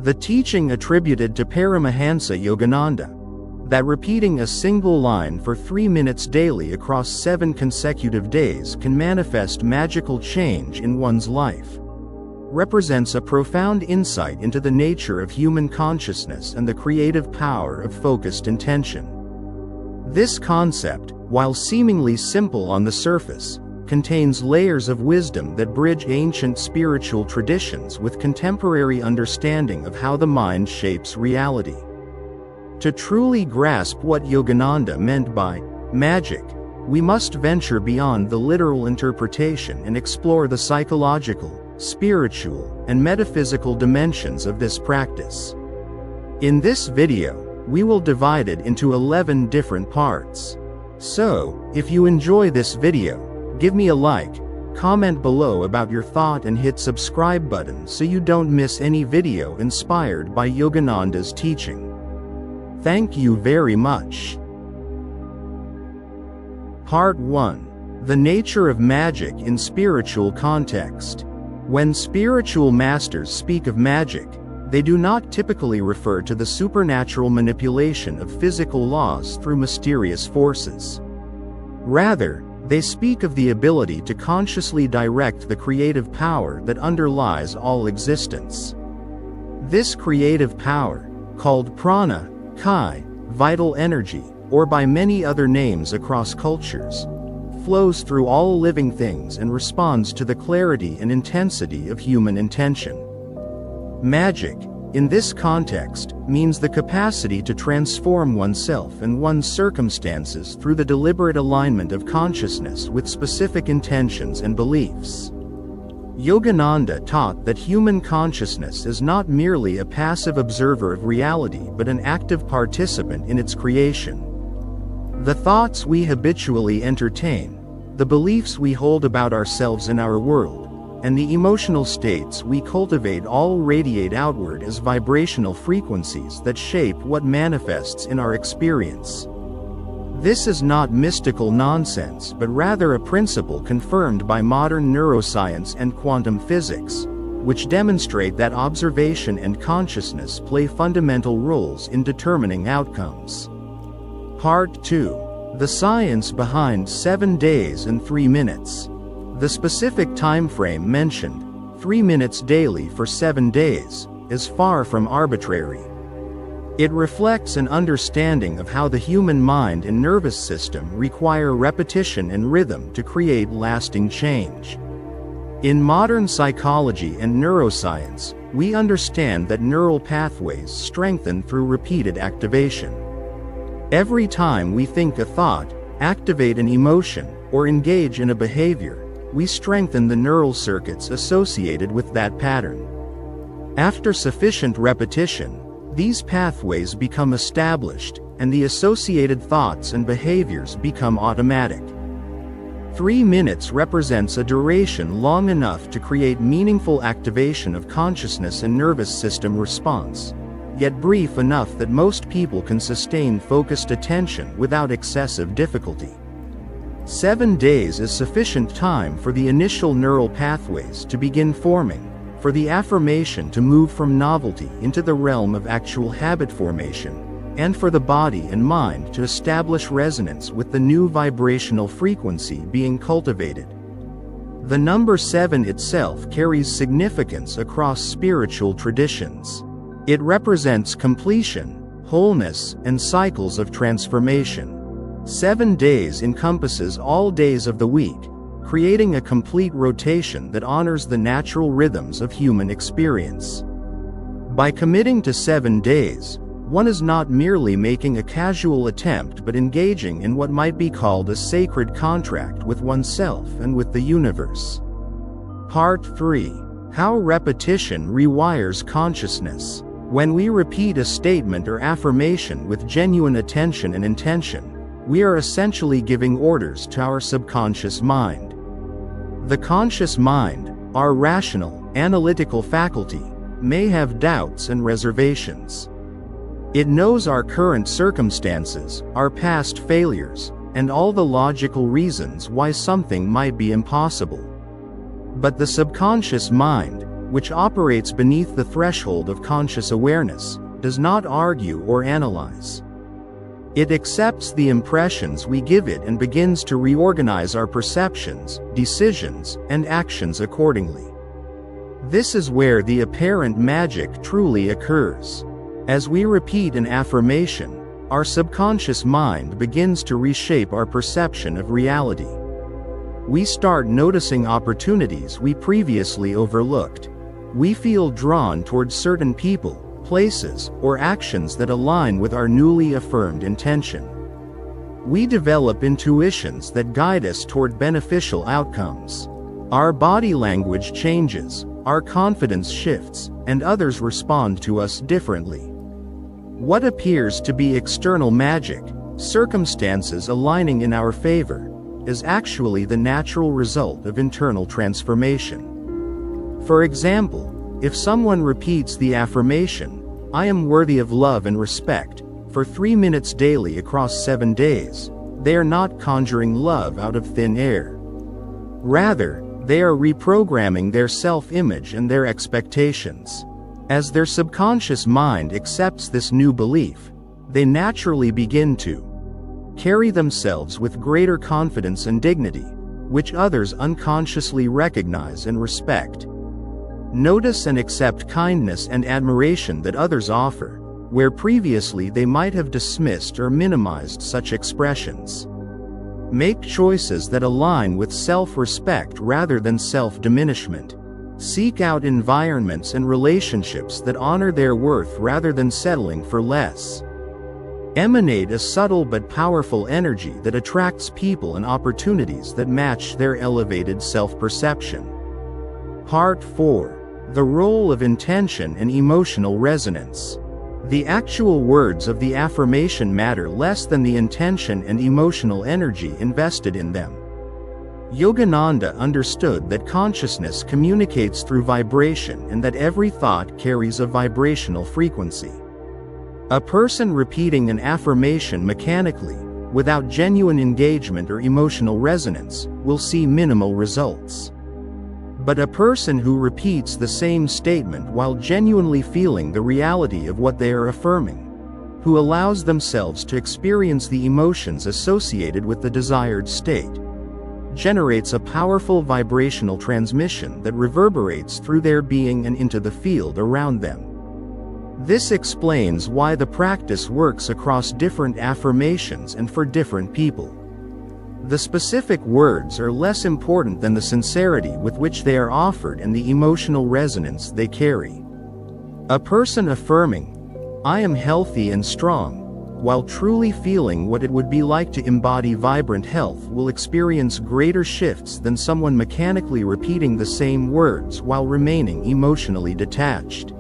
The teaching attributed to Paramahansa Yogananda, that repeating a single line for 3 minutes daily across 7 consecutive days can manifest magical change in one's life, represents a profound insight into the nature of human consciousness and the creative power of focused intention. This concept, while seemingly simple on the surface, contains layers of wisdom that bridge ancient spiritual traditions with contemporary understanding of how the mind shapes reality. To truly grasp what Yogananda meant by magic, we must venture beyond the literal interpretation and explore the psychological, spiritual, and metaphysical dimensions of this practice. In this video, we will divide it into 11 different parts. So, if you enjoy this video, give me a like, comment below about your thought and hit subscribe button so you don't miss any video inspired by Yogananda's teaching. Thank you very much. Part 1. The nature of magic in spiritual context. When spiritual masters speak of magic, they do not typically refer to the supernatural manipulation of physical laws through mysterious forces. Rather, they speak of the ability to consciously direct the creative power that underlies all existence. This creative power, called prana, Chi, vital energy, or by many other names across cultures, flows through all living things and responds to the clarity and intensity of human intention. Magic, in this context, means the capacity to transform oneself and one's circumstances through the deliberate alignment of consciousness with specific intentions and beliefs. Yogananda taught that human consciousness is not merely a passive observer of reality but an active participant in its creation. The thoughts we habitually entertain, the beliefs we hold about ourselves and our world, and the emotional states we cultivate all radiate outward as vibrational frequencies that shape what manifests in our experience. This is not mystical nonsense but rather a principle confirmed by modern neuroscience and quantum physics, which demonstrate that observation and consciousness play fundamental roles in determining outcomes. Part 2. The science behind 7 days and 3 minutes. The specific time frame mentioned, 3 minutes daily for 7 days, is far from arbitrary. It reflects an understanding of how the human mind and nervous system require repetition and rhythm to create lasting change. In modern psychology and neuroscience, we understand that neural pathways strengthen through repeated activation. Every time we think a thought, activate an emotion, or engage in a behavior, we strengthen the neural circuits associated with that pattern. After sufficient repetition, these pathways become established, and the associated thoughts and behaviors become automatic. 3 minutes represents a duration long enough to create meaningful activation of consciousness and nervous system response, yet brief enough that most people can sustain focused attention without excessive difficulty. 7 days is sufficient time for the initial neural pathways to begin forming, for the affirmation to move from novelty into the realm of actual habit formation, and for the body and mind to establish resonance with the new vibrational frequency being cultivated. The number 7 itself carries significance across spiritual traditions. It represents completion, wholeness, and cycles of transformation. 7 days encompasses all days of the week, creating a complete rotation that honors the natural rhythms of human experience. By committing to 7 days, one is not merely making a casual attempt but engaging in what might be called a sacred contract with oneself and with the universe. Part 3. How repetition rewires consciousness. When we repeat a statement or affirmation with genuine attention and intention, we are essentially giving orders to our subconscious mind. The conscious mind, our rational, analytical faculty, may have doubts and reservations. It knows our current circumstances, our past failures, and all the logical reasons why something might be impossible. But the subconscious mind, which operates beneath the threshold of conscious awareness, does not argue or analyze. It accepts the impressions we give it and begins to reorganize our perceptions, decisions, and actions accordingly. This is where the apparent magic truly occurs. As we repeat an affirmation, our subconscious mind begins to reshape our perception of reality. We start noticing opportunities we previously overlooked. We feel drawn towards certain people, places, or actions that align with our newly affirmed intention. We develop intuitions that guide us toward beneficial outcomes. Our body language changes, our confidence shifts, and others respond to us differently. What appears to be external magic, circumstances aligning in our favor, is actually the natural result of internal transformation. For example, if someone repeats the affirmation, "I am worthy of love and respect," for 3 minutes daily across 7 days, they are not conjuring love out of thin air. Rather, they are reprogramming their self-image and their expectations. As their subconscious mind accepts this new belief, they naturally begin to carry themselves with greater confidence and dignity, which others unconsciously recognize and respect. Notice and accept kindness and admiration that others offer, where previously they might have dismissed or minimized such expressions. Make choices that align with self-respect rather than self-diminishment. Seek out environments and relationships that honor their worth rather than settling for less. Emanate a subtle but powerful energy that attracts people and opportunities that match their elevated self-perception. Part 4. The role of intention and emotional resonance. The actual words of the affirmation matter less than the intention and emotional energy invested in them. Yogananda understood that consciousness communicates through vibration and that every thought carries a vibrational frequency. A person repeating an affirmation mechanically, without genuine engagement or emotional resonance, will see minimal results. But a person who repeats the same statement while genuinely feeling the reality of what they are affirming, who allows themselves to experience the emotions associated with the desired state, generates a powerful vibrational transmission that reverberates through their being and into the field around them. This explains why the practice works across different affirmations and for different people. The specific words are less important than the sincerity with which they are offered and the emotional resonance they carry. A person affirming, "I am healthy and strong," while truly feeling what it would be like to embody vibrant health, will experience greater shifts than someone mechanically repeating the same words while remaining emotionally detached.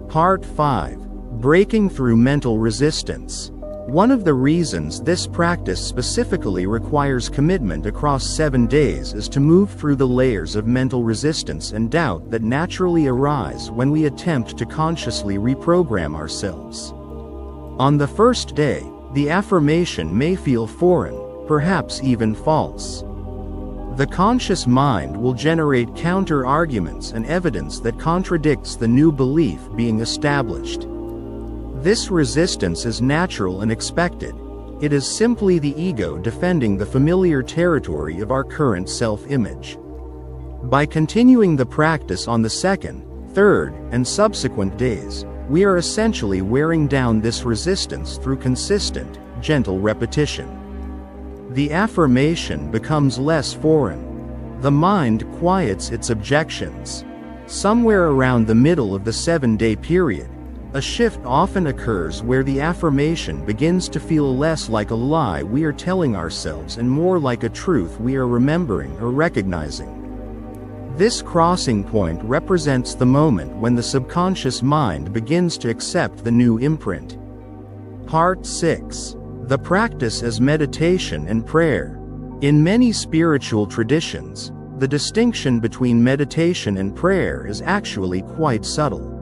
Part 5. Breaking through mental resistance. One of the reasons this practice specifically requires commitment across 7 days is to move through the layers of mental resistance and doubt that naturally arise when we attempt to consciously reprogram ourselves. On the first day, the affirmation may feel foreign, perhaps even false. The conscious mind will generate counter-arguments and evidence that contradicts the new belief being established. This resistance is natural and expected. It is simply the ego defending the familiar territory of our current self-image. By continuing the practice on the second, third, and subsequent days, we are essentially wearing down this resistance through consistent, gentle repetition. The affirmation becomes less foreign. The mind quiets its objections. Somewhere around the middle of the 7-day period, a shift often occurs where the affirmation begins to feel less like a lie we are telling ourselves and more like a truth we are remembering or recognizing. This crossing point represents the moment when the subconscious mind begins to accept the new imprint. Part 6. The practice as meditation and prayer. In many spiritual traditions, the distinction between meditation and prayer is actually quite subtle.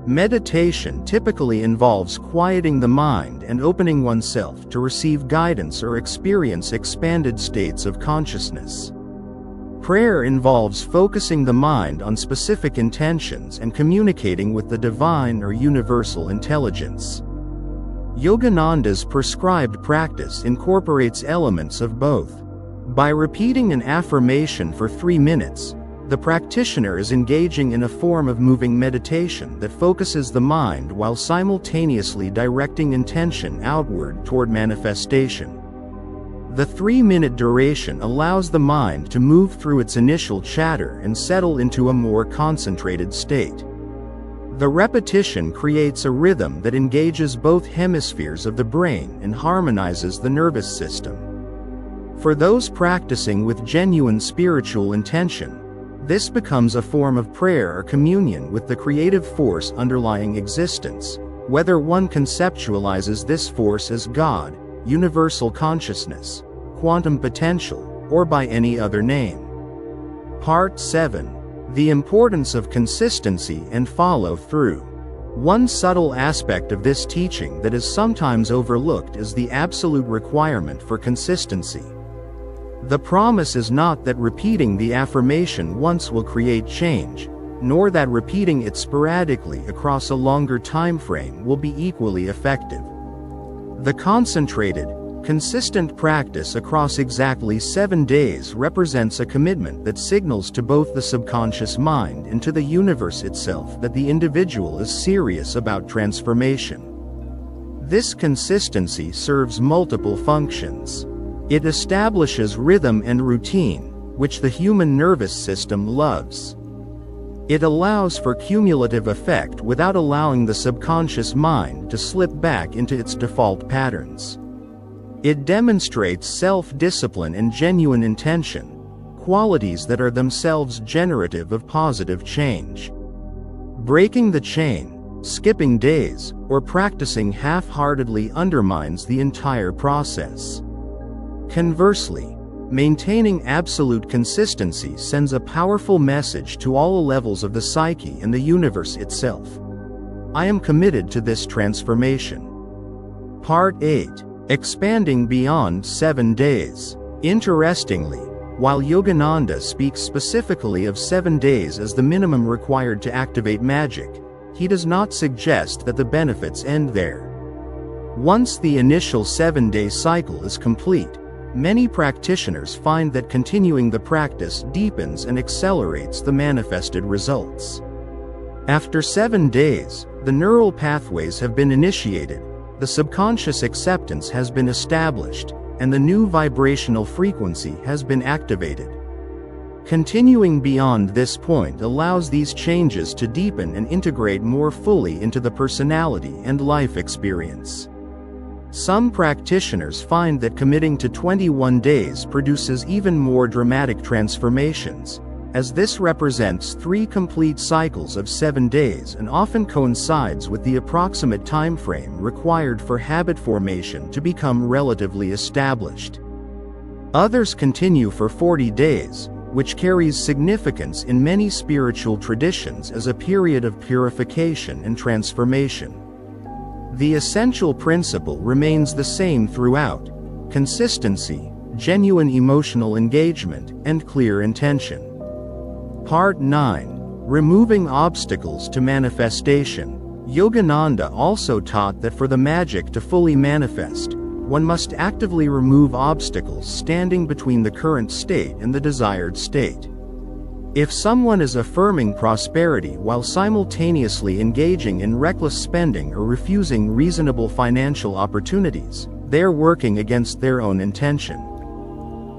Meditation typically involves quieting the mind and opening oneself to receive guidance or experience expanded states of consciousness. Prayer involves focusing the mind on specific intentions and communicating with the divine or universal intelligence. Yogananda's prescribed practice incorporates elements of both. By repeating an affirmation for 3 minutes, the practitioner is engaging in a form of moving meditation that focuses the mind while simultaneously directing intention outward toward manifestation. The 3-minute duration allows the mind to move through its initial chatter and settle into a more concentrated state. The repetition creates a rhythm that engages both hemispheres of the brain and harmonizes the nervous system. For those practicing with genuine spiritual intention, this becomes a form of prayer or communion with the creative force underlying existence, whether one conceptualizes this force as God, universal consciousness, quantum potential, or by any other name. Part 7. The importance of consistency and follow-through. One subtle aspect of this teaching that is sometimes overlooked is the absolute requirement for consistency. The promise is not that repeating the affirmation once will create change, nor that repeating it sporadically across a longer time frame will be equally effective. The concentrated, consistent practice across exactly 7 days represents a commitment that signals to both the subconscious mind and to the universe itself that the individual is serious about transformation. This consistency serves multiple functions. It establishes rhythm and routine, which the human nervous system loves. It allows for cumulative effect without allowing the subconscious mind to slip back into its default patterns. It demonstrates self-discipline and genuine intention, qualities that are themselves generative of positive change. Breaking the chain, skipping days, or practicing half-heartedly undermines the entire process. Conversely, maintaining absolute consistency sends a powerful message to all levels of the psyche and the universe itself. I am committed to this transformation. Part 8. Expanding beyond 7 days. Interestingly, while Yogananda speaks specifically of 7 days as the minimum required to activate magic, he does not suggest that the benefits end there. Once the initial 7-day cycle is complete, many practitioners find that continuing the practice deepens and accelerates the manifested results. After 7 days, the neural pathways have been initiated, the subconscious acceptance has been established, and the new vibrational frequency has been activated. Continuing beyond this point allows these changes to deepen and integrate more fully into the personality and life experience. Some practitioners find that committing to 21 days produces even more dramatic transformations, as this represents 3 complete cycles of 7 days and often coincides with the approximate time frame required for habit formation to become relatively established. Others continue for 40 days, which carries significance in many spiritual traditions as a period of purification and transformation. The essential principle remains the same throughout: consistency, genuine emotional engagement, and clear intention. Part 9. Removing obstacles to manifestation. Yogananda also taught that for the magic to fully manifest, one must actively remove obstacles standing between the current state and the desired state. If someone is affirming prosperity while simultaneously engaging in reckless spending or refusing reasonable financial opportunities, they are working against their own intention.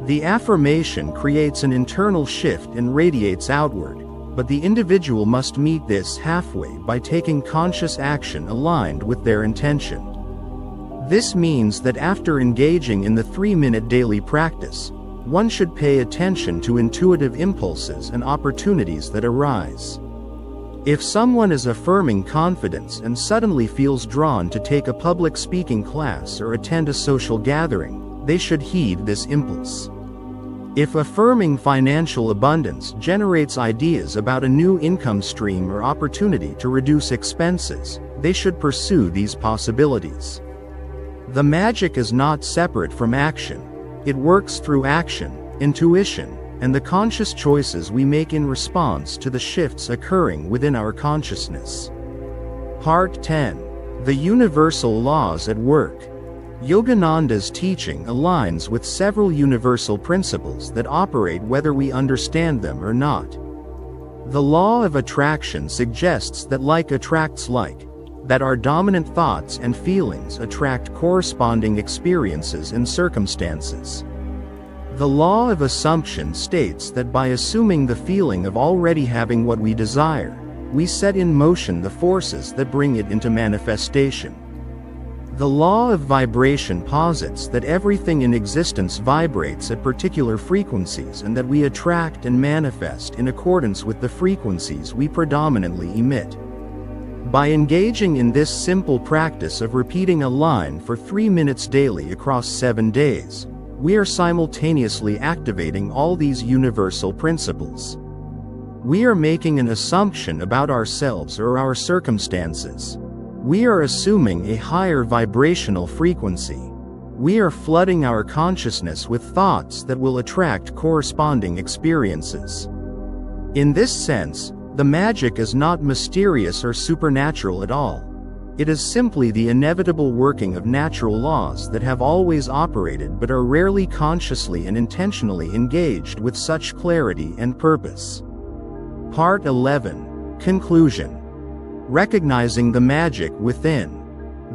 The affirmation creates an internal shift and radiates outward, but the individual must meet this halfway by taking conscious action aligned with their intention. This means that after engaging in the 3-minute daily practice, one should pay attention to intuitive impulses and opportunities that arise. If someone is affirming confidence and suddenly feels drawn to take a public speaking class or attend a social gathering, they should heed this impulse. If affirming financial abundance generates ideas about a new income stream or opportunity to reduce expenses, they should pursue these possibilities. The magic is not separate from action. It works through action, intuition, and the conscious choices we make in response to the shifts occurring within our consciousness. Part 10. The Universal Laws at Work. Yogananda's teaching aligns with several universal principles that operate whether we understand them or not. The law of attraction suggests that like attracts like, that our dominant thoughts and feelings attract corresponding experiences and circumstances. The law of assumption states that by assuming the feeling of already having what we desire, we set in motion the forces that bring it into manifestation. The law of vibration posits that everything in existence vibrates at particular frequencies and that we attract and manifest in accordance with the frequencies we predominantly emit. By engaging in this simple practice of repeating a line for 3 minutes daily across 7 days, we are simultaneously activating all these universal principles. We are making an assumption about ourselves or our circumstances. We are assuming a higher vibrational frequency. We are flooding our consciousness with thoughts that will attract corresponding experiences. In this sense, the magic is not mysterious or supernatural at all. It is simply the inevitable working of natural laws that have always operated but are rarely consciously and intentionally engaged with such clarity and purpose. Part 11. Conclusion. Recognizing the magic within.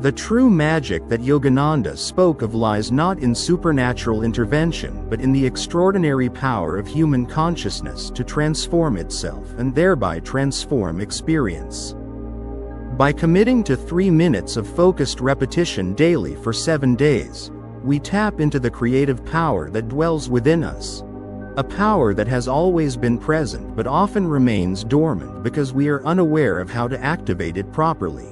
The true magic that Yogananda spoke of lies not in supernatural intervention but in the extraordinary power of human consciousness to transform itself and thereby transform experience. By committing to 3 minutes of focused repetition daily for 7 days, we tap into the creative power that dwells within us. A power that has always been present but often remains dormant because we are unaware of how to activate it properly.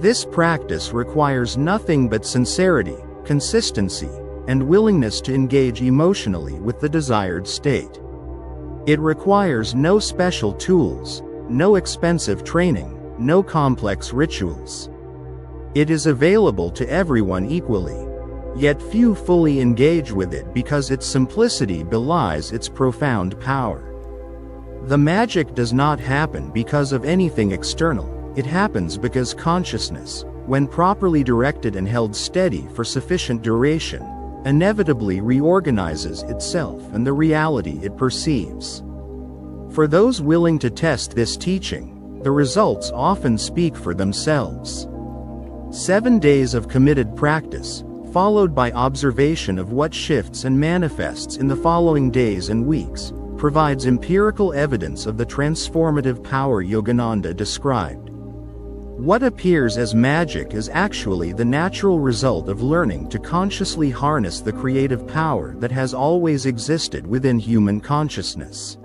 This practice requires nothing but sincerity, consistency, and willingness to engage emotionally with the desired state. It requires no special tools, no expensive training, no complex rituals. It is available to everyone equally. Yet few fully engage with it because its simplicity belies its profound power. The magic does not happen because of anything external, it happens because consciousness, when properly directed and held steady for sufficient duration, inevitably reorganizes itself and the reality it perceives. For those willing to test this teaching, the results often speak for themselves. 7 days of committed practice, followed by observation of what shifts and manifests in the following days and weeks, provides empirical evidence of the transformative power Yogananda described. What appears as magic is actually the natural result of learning to consciously harness the creative power that has always existed within human consciousness.